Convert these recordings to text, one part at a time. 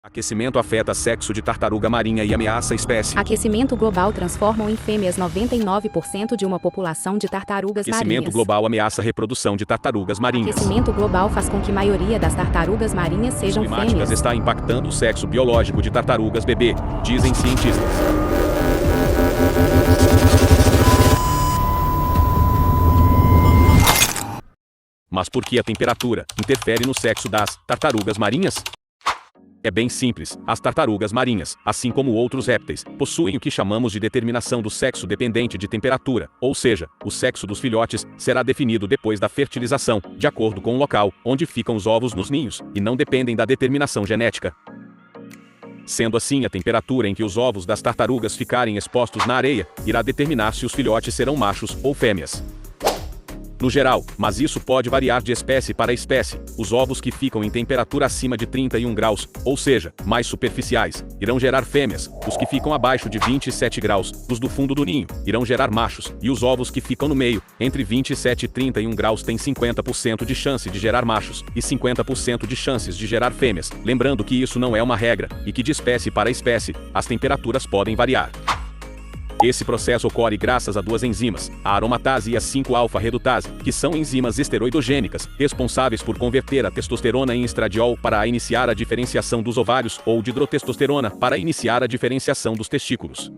Aquecimento afeta sexo de tartaruga marinha e ameaça a espécie. Aquecimento global transforma em fêmeas 99% de uma população de tartarugas marinhas. Aquecimento global ameaça a reprodução de tartarugas marinhas. Aquecimento global faz com que a maioria das tartarugas marinhas sejam fêmeas. Está impactando o sexo biológico de tartarugas bebê, dizem cientistas. Mas por que a temperatura interfere no sexo das tartarugas marinhas? É bem simples. As tartarugas marinhas, assim como outros répteis, possuem o que chamamos de determinação do sexo dependente de temperatura, ou seja, o sexo dos filhotes será definido depois da fertilização, de acordo com o local onde ficam os ovos nos ninhos, e não dependem da determinação genética. Sendo assim, a temperatura em que os ovos das tartarugas ficarem expostos na areia irá determinar se os filhotes serão machos ou fêmeas. No geral, mas isso pode variar de espécie para espécie, os ovos que ficam em temperatura acima de 31 graus, ou seja, mais superficiais, irão gerar fêmeas, os que ficam abaixo de 27 graus, os do fundo do ninho, irão gerar machos, e os ovos que ficam no meio, entre 27 e 31 graus têm 50% de chance de gerar machos, e 50% de chances de gerar fêmeas, lembrando que isso não é uma regra, e que de espécie para espécie, as temperaturas podem variar. Esse processo ocorre graças a duas enzimas, a aromatase e a 5-alfa-redutase, que são enzimas esteroidogênicas, responsáveis por converter a testosterona em estradiol para iniciar a diferenciação dos ovários ou dihidrotestosterona para iniciar a diferenciação dos testículos.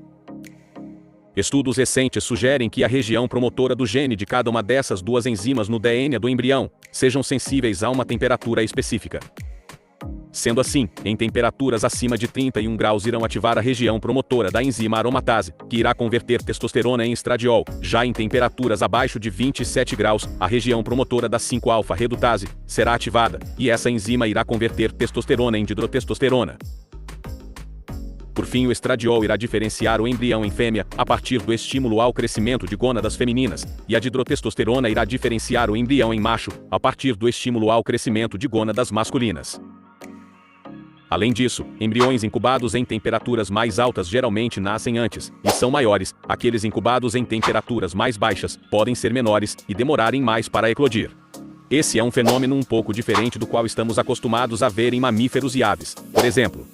Estudos recentes sugerem que a região promotora do gene de cada uma dessas duas enzimas no DNA do embrião sejam sensíveis a uma temperatura específica. Sendo assim, em temperaturas acima de 31 graus irão ativar a região promotora da enzima aromatase, que irá converter testosterona em estradiol. Já em temperaturas abaixo de 27 graus, a região promotora da 5-alfa-redutase será ativada, e essa enzima irá converter testosterona em dihidrotestosterona. Por fim, o estradiol irá diferenciar o embrião em fêmea, a partir do estímulo ao crescimento de gônadas femininas, e a dihidrotestosterona irá diferenciar o embrião em macho, a partir do estímulo ao crescimento de gônadas masculinas. Além disso, embriões incubados em temperaturas mais altas geralmente nascem antes, e são maiores. Aqueles incubados em temperaturas mais baixas podem ser menores e demorarem mais para eclodir. Esse é um fenômeno um pouco diferente do qual estamos acostumados a ver em mamíferos e aves, por exemplo.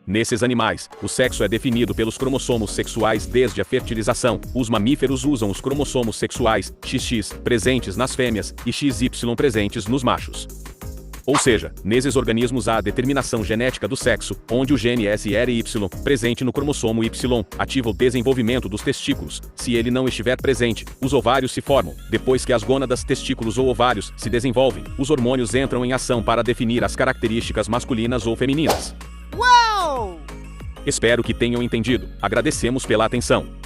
Nesses animais, o sexo é definido pelos cromossomos sexuais desde a fertilização. Os mamíferos usam os cromossomos sexuais XX presentes nas fêmeas e XY presentes nos machos. Ou seja, nesses organismos há a determinação genética do sexo, onde o gene SRY, presente no cromossomo Y, ativa o desenvolvimento dos testículos. Se ele não estiver presente, os ovários se formam. Depois que as gônadas, testículos ou ovários se desenvolvem, os hormônios entram em ação para definir as características masculinas ou femininas. Uau! Espero que tenham entendido. Agradecemos pela atenção.